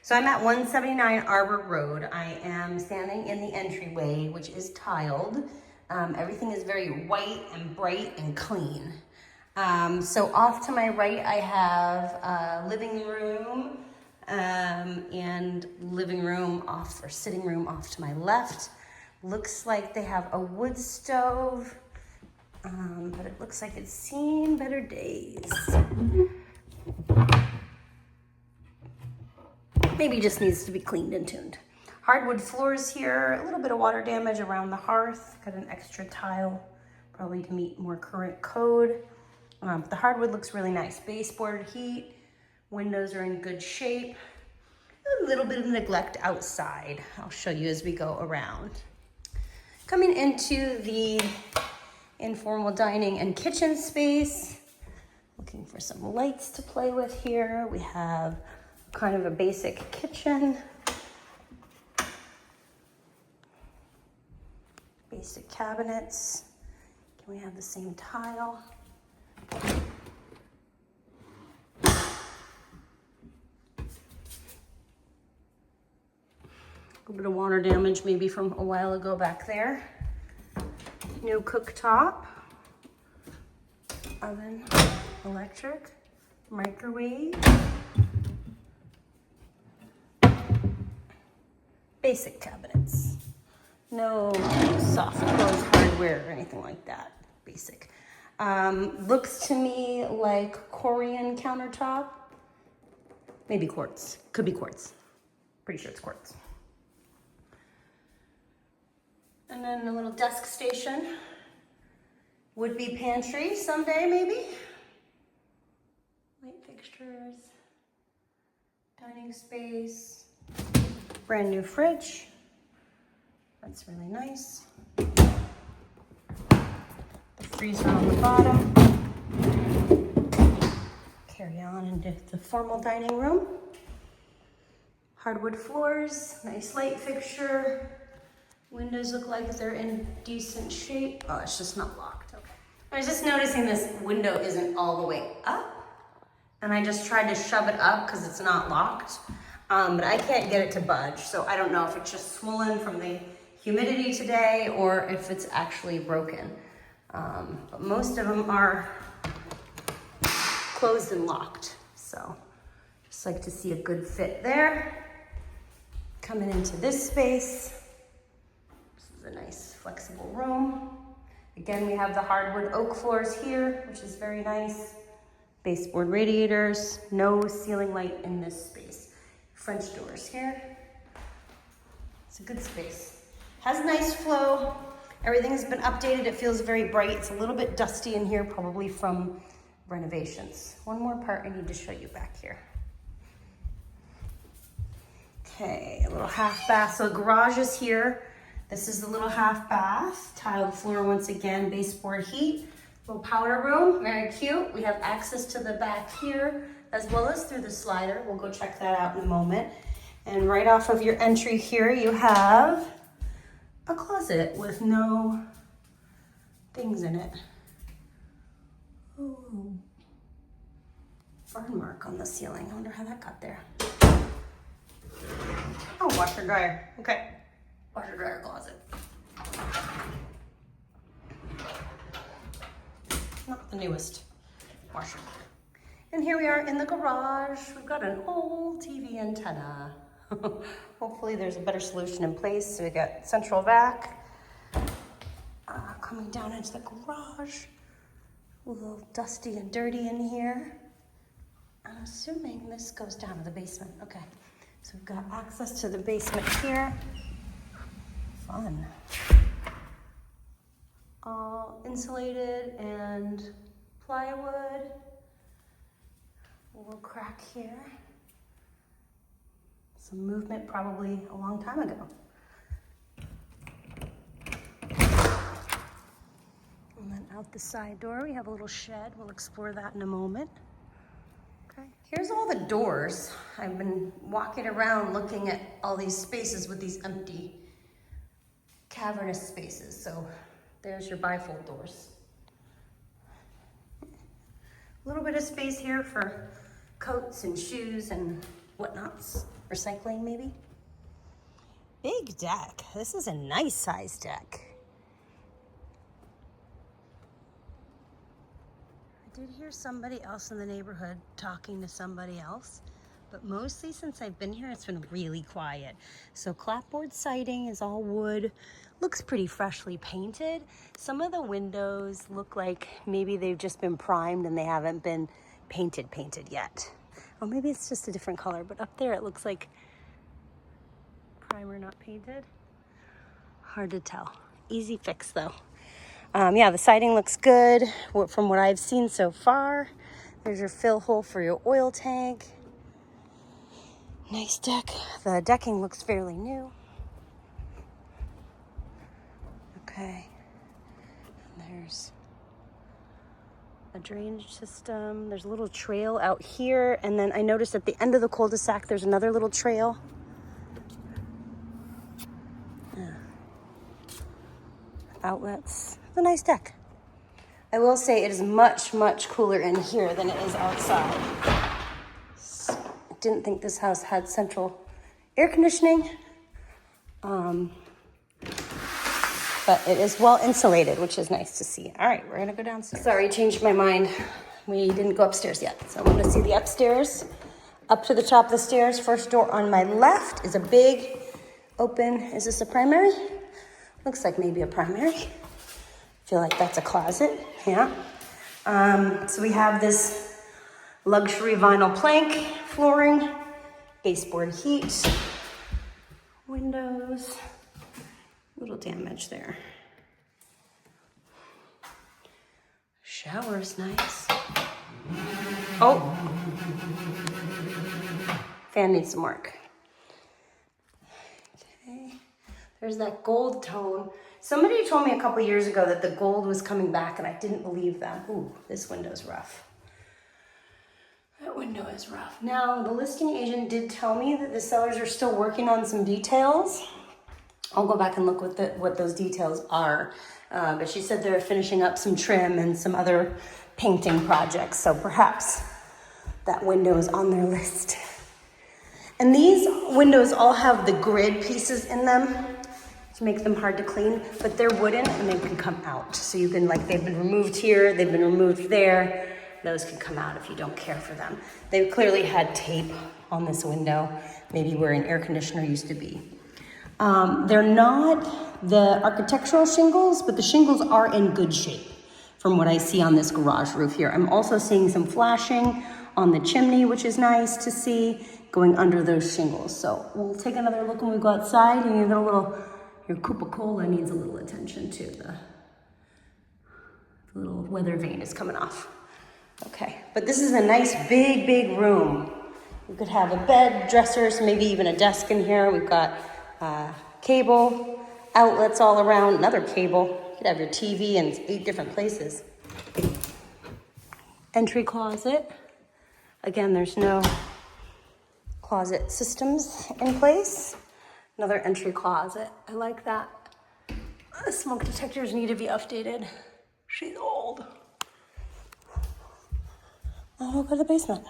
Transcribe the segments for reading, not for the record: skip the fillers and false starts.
So I'm at 179 Arbor Road. I am standing in the entryway, which is tiled. Everything is very white and bright and clean. So off to my right, I have a living room and living room off, or sitting room off to my left. Looks like they have a wood stove, but it looks like it's seen better days. Maybe just needs to be cleaned and tuned. Hardwood floors here, a little bit of water damage around the hearth. Got an extra tile, probably to meet more current code. But the hardwood looks really nice. Baseboard heat, windows are in good shape. A little bit of neglect outside. I'll show you as we go around. Coming into the informal dining and kitchen space. Looking for some lights to play with here. We have kind of a basic kitchen. Basic cabinets. Can we have the same tile? A little bit of water damage maybe from a while ago back there. New cooktop. Oven, electric, microwave. Basic cabinets. No soft close hardware or anything like that. Basic. Looks to me like Korean countertop. Maybe quartz. Could be quartz. Pretty sure it's quartz. And then a little desk station. Would be pantry someday, maybe. Light fixtures. Dining space. Brand new fridge. That's really nice. The freezer on the bottom. Carry on into the formal dining room. Hardwood floors, nice light fixture. Windows look like they're in decent shape. Oh, it's just not locked. Okay. I was just noticing this window isn't all the way up. And I just tried to shove it up because it's not locked. But I can't get it to budge. So I don't know if it's just swollen from the humidity today or if it's actually broken. But most of them are closed and locked. So just like to see a good fit there. Coming into this space. This is a nice flexible room. Again, we have the hardwood oak floors here, which is very nice. Baseboard radiators, no ceiling light in this space. French doors here. It's a good space. Has nice flow. Everything has been updated. It feels very bright. It's a little bit dusty in here, probably from renovations. One more part I need to show you back here. Okay, a little half bath. So garage is here. This is the little half bath. Tiled floor once again, baseboard heat. Little powder room, very cute. We have access to the back here as well as through the slider. We'll go check that out in a moment. And right off of your entry here, you have a closet with no things in it. Ooh, burn mark on the ceiling. I wonder how that got there. Oh, washer dryer. Okay, washer dryer closet. Not the newest washer. And here we are in the garage. We've got an old TV antenna. Hopefully there's a better solution in place. So we got central vac coming down into the garage. A little dusty and dirty in here. I'm assuming this goes down to the basement. Okay, so we've got access to the basement here. Fun. All insulated and plywood. A little crack here. Some movement probably a long time ago. And then out the side door, we have a little shed. We'll explore that in a moment. Okay. Here's all the doors. I've been walking around looking at all these spaces with these empty cavernous spaces. So there's your bifold doors. A little bit of space here for coats and shoes and whatnots. recycling maybe. Big deck. This is a nice size deck. I did hear somebody else in the neighborhood talking to somebody else, but mostly since I've been here, it's been really quiet. So clapboard siding is all wood. Looks pretty freshly painted. Some of the windows look like maybe they've just been primed and they haven't been painted yet. Or maybe it's just a different color, but up there it looks like primer not painted. Hard to tell. Easy fix though. Yeah, the siding looks good from what I've seen so far. There's your fill hole for your oil tank. Nice deck. The decking looks fairly new. Okay. And there's a drainage system. There's a little trail out here. And then I noticed at the end of the cul-de-sac, there's another little trail. Yeah. Outlets. It's a nice deck. I will say it is much, much cooler in here than it is outside. I didn't think this house had central air conditioning. But it is well insulated, which is nice to see. All right, we're gonna go downstairs. Sorry, changed my mind. We didn't go upstairs yet. So I'm gonna see the upstairs. Up to the top of the stairs, first door on my left is a big open, is this a primary? Looks like maybe a primary. Feel like that's a closet, yeah. So we have this luxury vinyl plank flooring, baseboard heat, windows, little damage there. Shower's nice. Oh, fan needs some work. Okay, there's that gold tone. Somebody told me a couple years ago that the gold was coming back and I didn't believe them. Ooh, this window's rough. That window is rough. Now, the listing agent did tell me that the sellers are still working on some details. I'll go back and look what those details are. But she said they're finishing up some trim and some other painting projects. So perhaps that window is on their list. And these windows all have the grid pieces in them to make them hard to clean, but they're wooden and they can come out. So you can, like, they've been removed here, they've been removed there. Those can come out if you don't care for them. They clearly had tape on this window, maybe where an air conditioner used to be. They're not the architectural shingles, but the shingles are in good shape from what I see on this garage roof here. I'm also seeing some flashing on the chimney, which is nice to see, going under those shingles. So we'll take another look when we go outside. You need a little, your cupola needs a little attention too. The little weather vane is coming off. Okay, but this is a nice big room. We could have a bed, dressers, maybe even a desk in here. We've got cable, outlets all around, another cable. You could have your TV in 8 different places. Entry closet. Again, there's no closet systems in place. Another entry closet. I like that. The smoke detectors need to be updated. She's old. I'll go to the basement.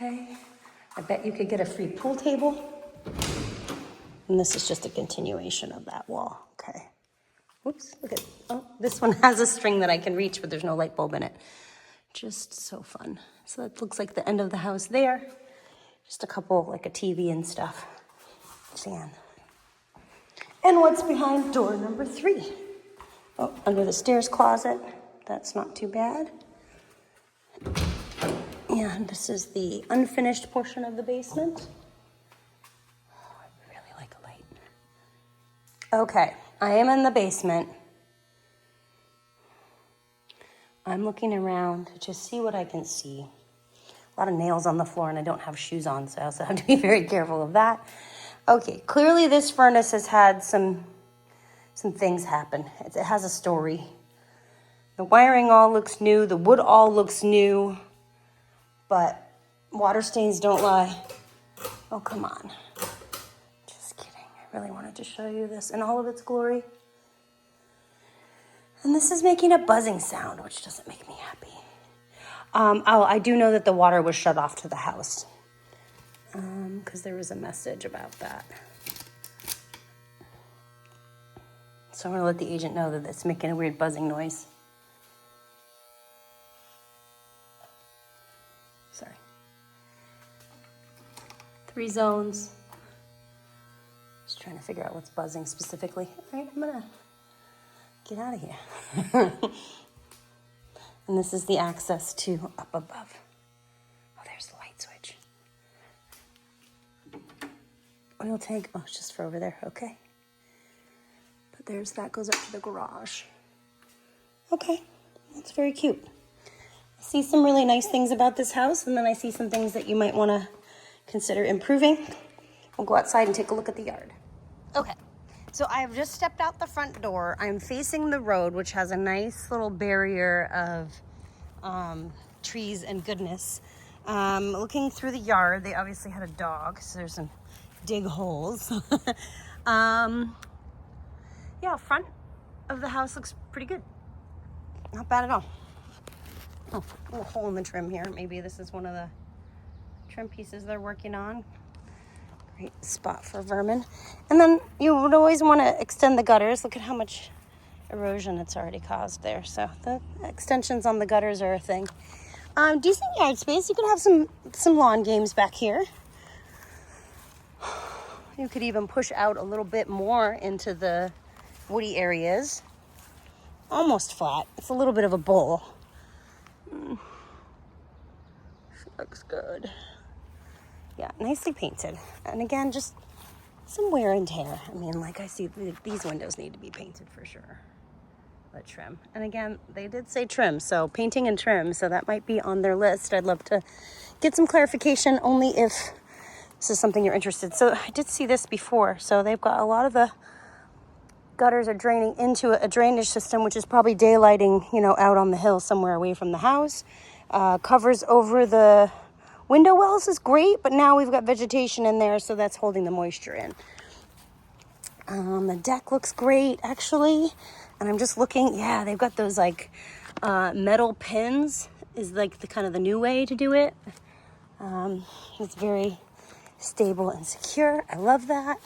Okay, I bet you could get a free pool table. And this is just a continuation of that wall. Okay. Whoops, look at, oh, this one has a string that I can reach, but there's no light bulb in it. Just so fun. So that looks like the end of the house there. Just a couple, like a TV and stuff. Fan. And what's behind door number 3? Oh, under the stairs closet. That's not too bad. And this is the unfinished portion of the basement. Oh, I really like a light. Okay, I am in the basement. I'm looking around to just see what I can see. A lot of nails on the floor and I don't have shoes on, so I also have to be very careful of that. Okay, clearly this furnace has had some things happen. It has a story. The wiring all looks new, the wood all looks new, but water stains don't lie. Oh, come on. Just kidding. I really wanted to show you this in all of its glory. And this is making a buzzing sound, which doesn't make me happy. Oh, I do know that the water was shut off to the house because there was a message about that. So I'm gonna let the agent know that it's making a weird buzzing noise. Sorry. 3 zones. Just trying to figure out what's buzzing specifically. All right, I'm gonna get out of here. And this is the access to up above. Oh, there's the light switch. Oil tank, oh, it's just for over there, okay. But there's, that goes up to the garage. Okay, that's very cute. I see some really nice things about this house, and then I see some things that you might wanna consider improving. We'll go outside and take a look at the yard. Okay, so I have just stepped out the front door. I'm facing the road, which has a nice little barrier of trees and goodness. Looking through the yard, they obviously had a dog, so there's some dig holes. Yeah, front of the house looks pretty good. Not bad at all. Oh, a little hole in the trim here. Maybe this is one of the trim pieces they're working on. Great spot for vermin. And then you would always want to extend the gutters. Look at how much erosion it's already caused there. So the extensions on the gutters are a thing. Decent yard space. You could have some lawn games back here. You could even push out a little bit more into the woody areas. Almost flat. It's a little bit of a bowl. Looks good. Yeah, nicely painted. And again, just some wear and tear. I mean, like I see these windows need to be painted for sure. But trim. And again, they did say trim, so painting and trim, so that might be on their list. I'd love to get some clarification only if this is something you're interested in. So I did see this before. So they've got a lot of the gutters are draining into a drainage system, which is probably daylighting, you know, out on the hill somewhere away from the house. Covers over the window wells is great, but now we've got vegetation in there, so that's holding the moisture in. The deck looks great, actually. And I'm just looking, yeah, they've got those like metal pins is like the kind of the new way to do it. It's very stable and secure. I love that.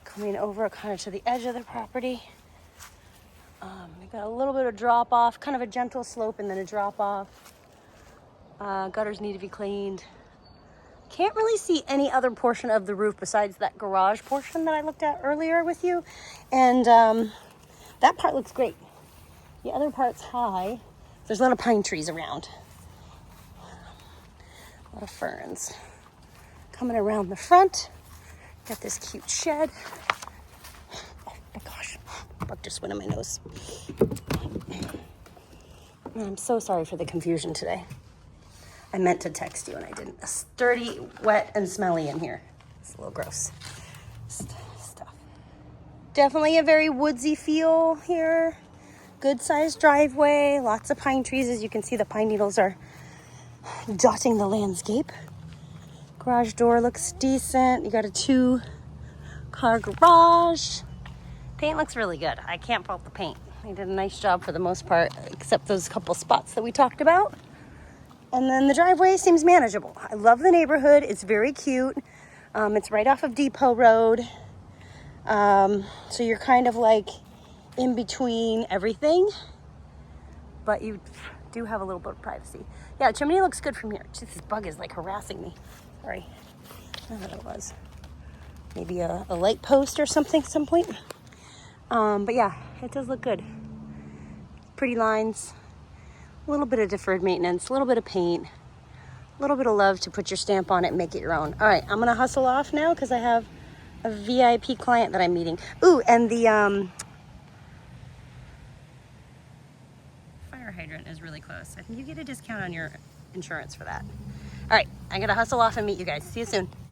Coming over kind of to the edge of the property. We've got a little bit of drop off, kind of a gentle slope and then a drop off. Gutters need to be cleaned. Can't really see any other portion of the roof besides that garage portion that I looked at earlier with you. And that part looks great. The other part's high. There's a lot of pine trees around. A lot of ferns. Coming around the front. Got this cute shed. Oh my gosh, bug just went in my nose. I'm so sorry for the confusion today. I meant to text you and I didn't. It's dirty, wet, and smelly in here. It's a little gross stuff. Definitely a very woodsy feel here. Good sized driveway, lots of pine trees. As you can see, the pine needles are dotting the landscape. Garage door looks decent. You got a 2-car garage. Paint looks really good. I can't fault the paint. They did a nice job for the most part, except those couple spots that we talked about. And then the driveway seems manageable. I love the neighborhood. It's very cute. It's right off of Depot Road. So you're kind of like in between everything, but you do have a little bit of privacy. Yeah, the chimney looks good from here. Jeez, this bug is like harassing me. Sorry. I don't know what it was. Maybe a light post or something at some point. But yeah, it does look good. Pretty lines. A little bit of deferred maintenance, a little bit of paint, a little bit of love to put your stamp on it and make it your own. All right, I'm gonna hustle off now because I have a VIP client that I'm meeting. Ooh, and the fire hydrant is really close. I think you get a discount on your insurance for that. All right, I'm gonna hustle off and meet you guys. See you soon.